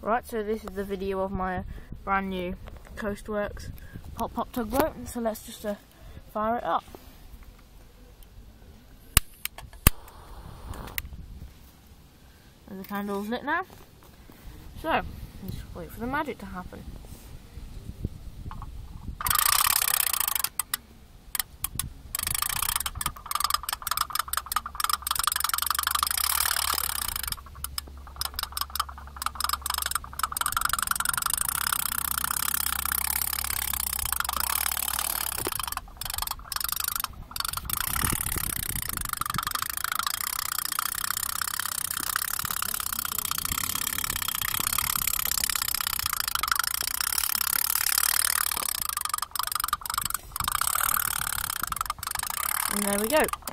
Right, so this is the video of my brand new Coastworks pop tugboat, so let's just fire it up. And the candle's lit now, so let's wait for the magic to happen. And there we go.